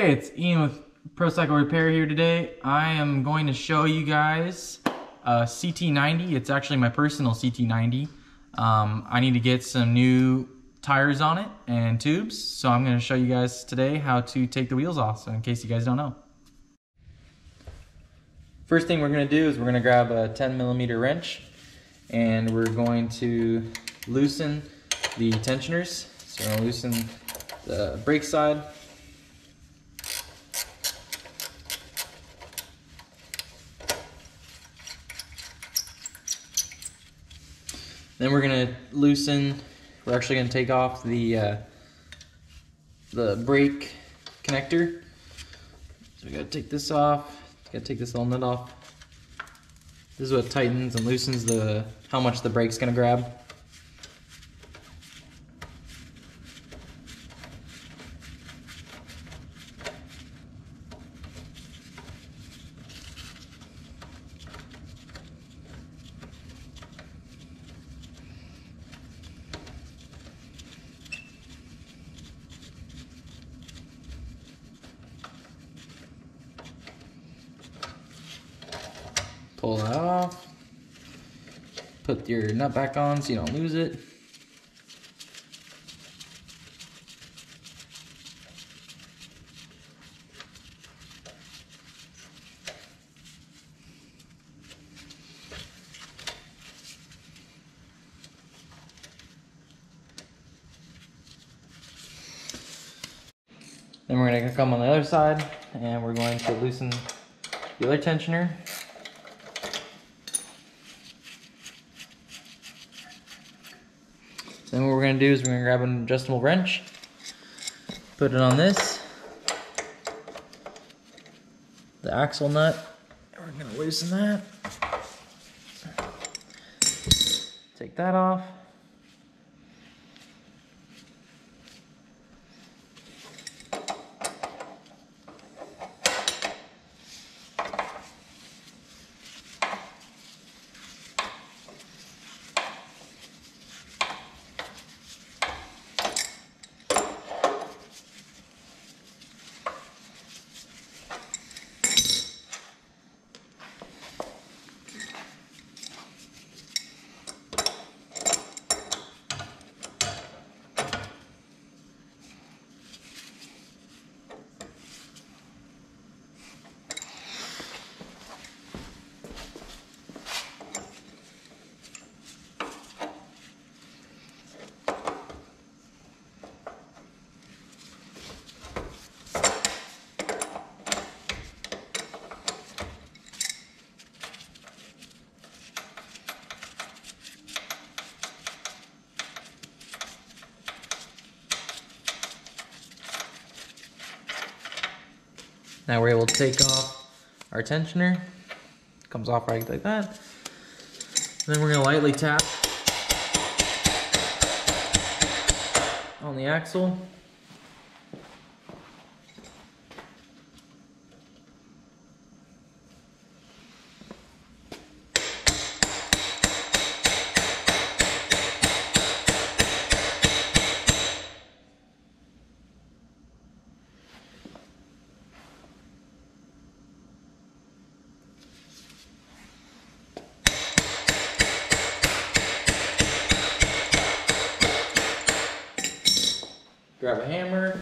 Hey, it's Ian with Pro Cycle Repair here today. I am going to show you guys a CT90. It's actually my personal CT90. I need to get some new tires on it and tubes, so I'm going to show you guys today how to take the wheels off, so in case you guys don't know. First thing we're going to do is we're going to grab a 10mm wrench and we're going to loosen the tensioners. So we're going to loosen the brake side. Then we're going to loosen, we're actually going to take off the brake connector. So we got to take this off, got to take this little nut off. This is what tightens and loosens how much the brake's going to grab. Pull that off, put your nut back on so you don't lose it. Then we're going to come on the other side and we're going to loosen the other tensioner. Then what we're going to do is we're going to grab an adjustable wrench, put it on this, the axle nut, and we're going to loosen that, take that off. Now we're able to take off our tensioner. Comes off right like that. Then we're going to lightly tap on the axle. Grab a hammer.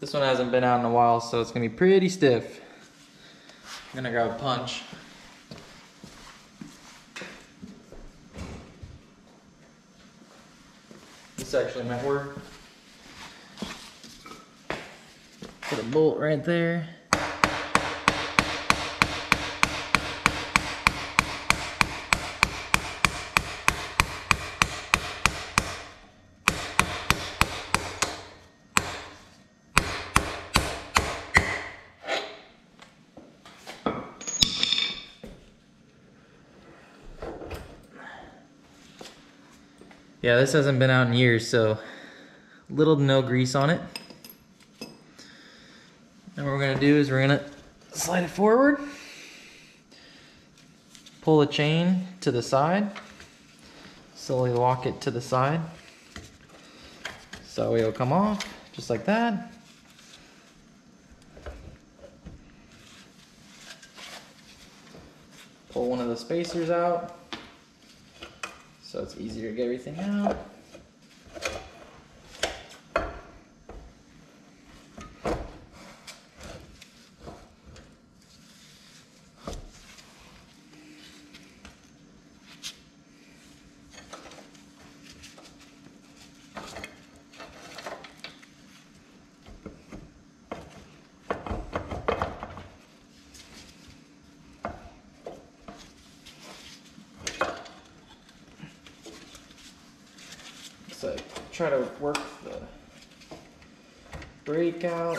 This one hasn't been out in a while, so it's gonna be pretty stiff. I'm gonna grab a punch. This actually might work. Put a bolt right there. Yeah, this hasn't been out in years, so little to no grease on it. And what we're gonna do is we're gonna slide it forward, pull the chain to the side, slowly lock it to the side. So it'll come off, just like that. Pull one of the spacers out, so it's easier to get everything out. So try to work the brake out.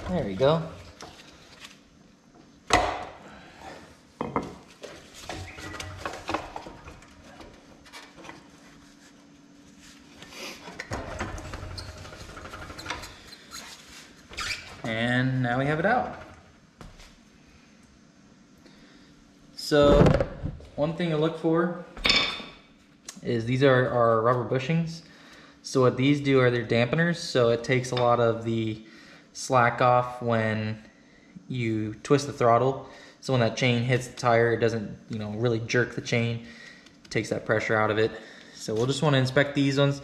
There we go. And now we have it out. So one thing to look for is these are our rubber bushings. So what these do are they're dampeners, so it takes a lot of the slack off when you twist the throttle. So when that chain hits the tire, it doesn't, really jerk the chain. It takes that pressure out of it. So we'll just want to inspect these ones.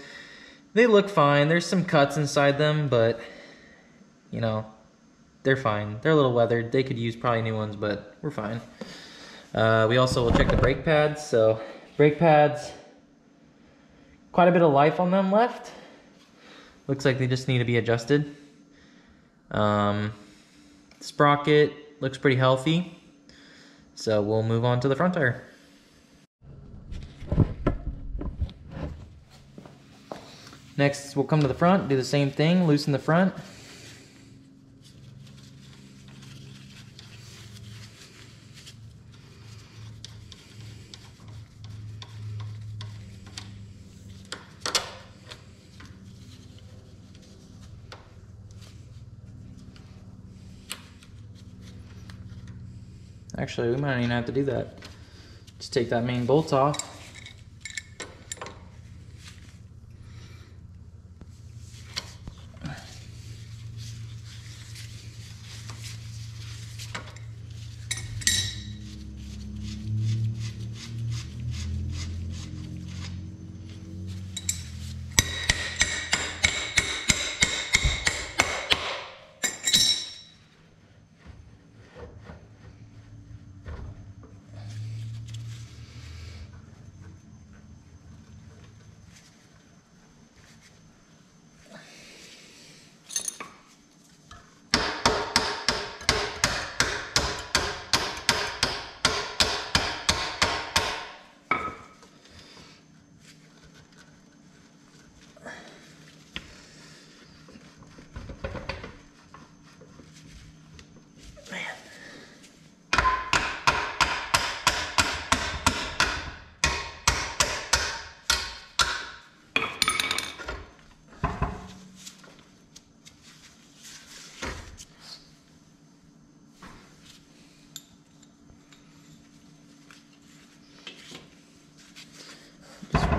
They look fine. There's some cuts inside them, but they're fine. They're a little weathered. They could use probably new ones, but we're fine. We also will check the brake pads. So brake pads, quite a bit of life on them left. Looks like they just need to be adjusted. Sprocket looks pretty healthy, so we'll move on to the front tire. Next, we'll come to the front, do the same thing, loosen the front. Actually, we might not even have to do that. Just take that main bolt off.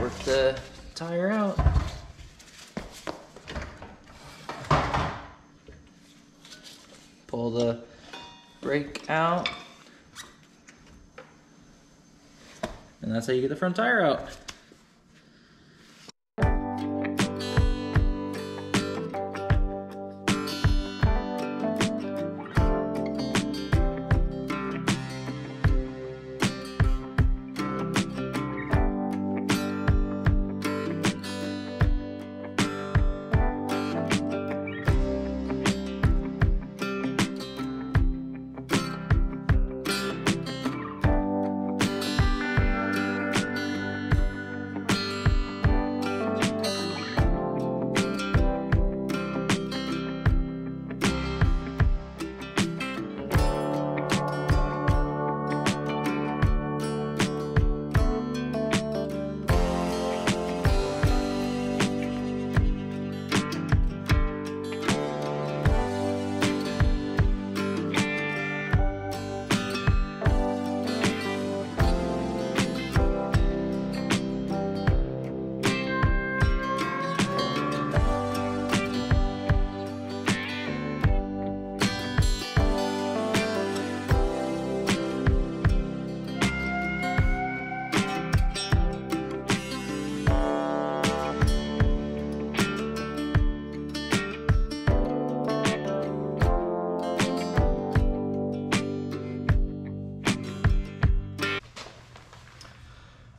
Work the tire out. Pull the brake out. And that's how you get the front tire out.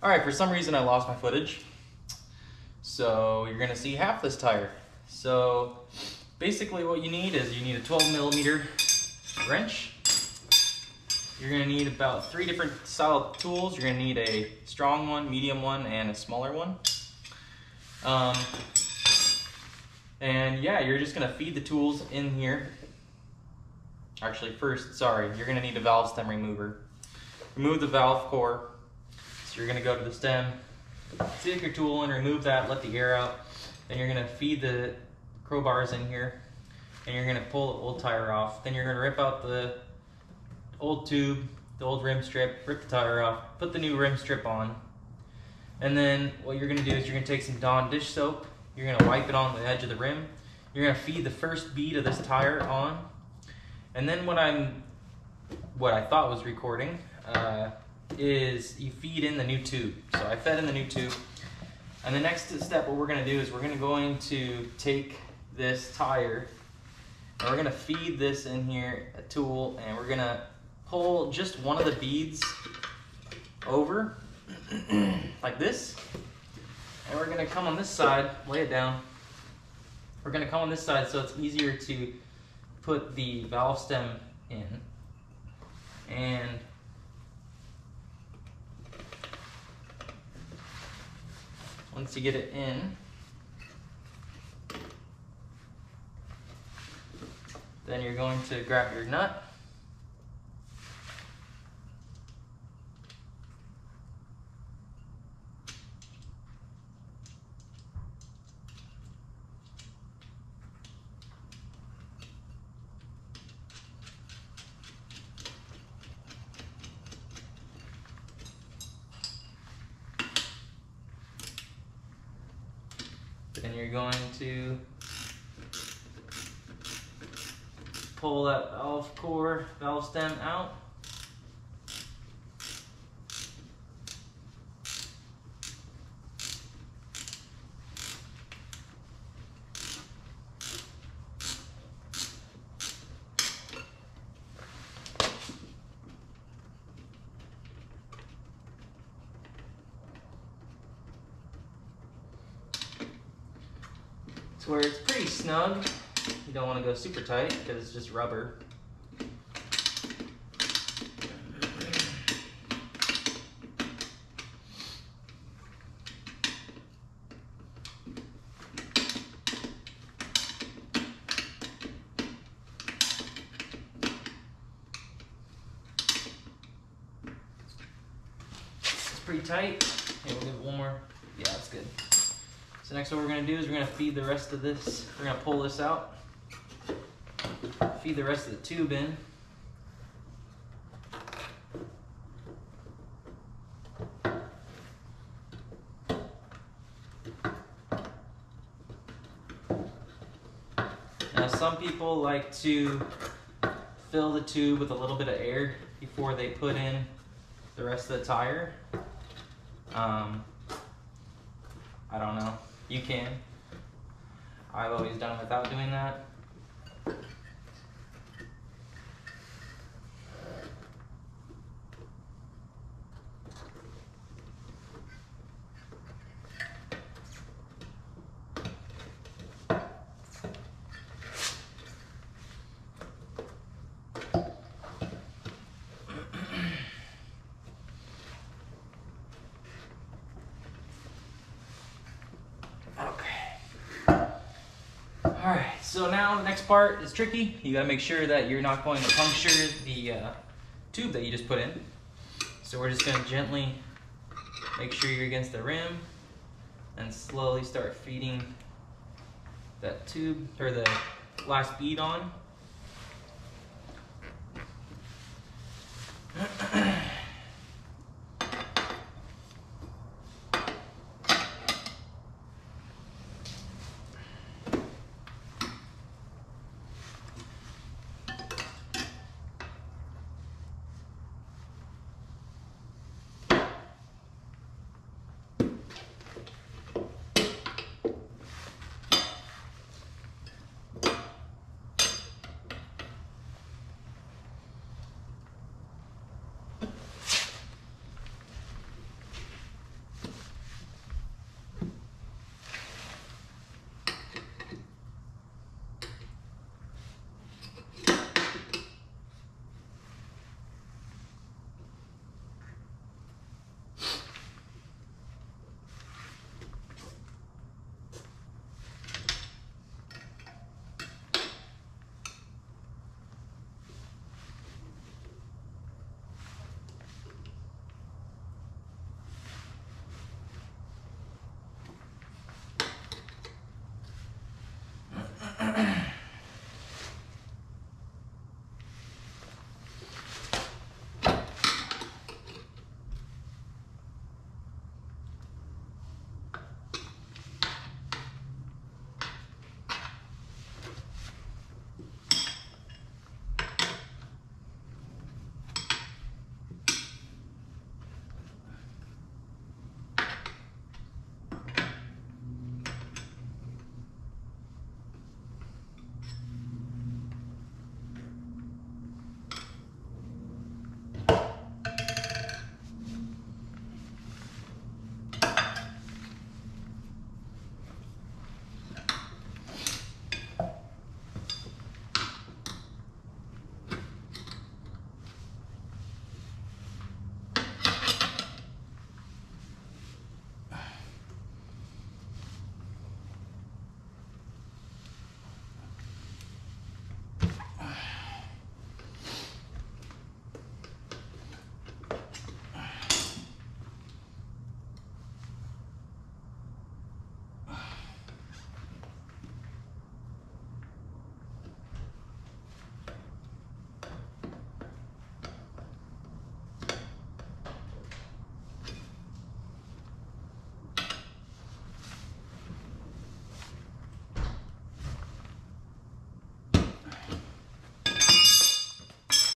All right, for some reason I lost my footage. So you're gonna see half this tire. So basically what you need is you need a 12mm wrench. You're gonna need about 3 different style tools. You're gonna need a strong one, medium one, and a smaller one. And yeah, you're just gonna feed the tools in here. Actually, first, sorry, you're gonna need a valve stem remover. Remove the valve core. So you're gonna go to the stem, stick your tool in, remove that, let the air out. Then you're gonna feed the crowbars in here, and you're gonna pull the old tire off. Then you're gonna rip out the old tube, the old rim strip, rip the tire off, put the new rim strip on. And then what you're gonna do is you're gonna take some Dawn dish soap, you're gonna wipe it on the edge of the rim, you're gonna feed the first bead of this tire on, and then what I thought was recording is you feed in the new tube. So I fed in the new tube, and the next step what we're gonna do is we're going to take this tire and we're gonna feed this in here, a tool, and we're gonna pull just one of the beads over like this, and we're gonna come on this side, lay it down. We're gonna come on this side so it's easier to put the valve stem in. And once you get it in, then you're going to grab your nut. Then you're going to pull that valve core, valve stem out. To where it's pretty snug. You don't want to go super tight because it's just rubber. It's pretty tight. Okay, we'll give it one more. Yeah, that's good. So next what we're going to do is we're going to feed the rest of this, we're going to pull this out, feed the rest of the tube in. Now some people like to fill the tube with a little bit of air before they put in the rest of the tire. I don't know. You can. I've always done it without doing that. Alright, so now the next part is tricky. You gotta make sure that you're not going to puncture the tube that you just put in. So we're just gonna gently make sure you're against the rim and slowly start feeding that tube, or the last bead on.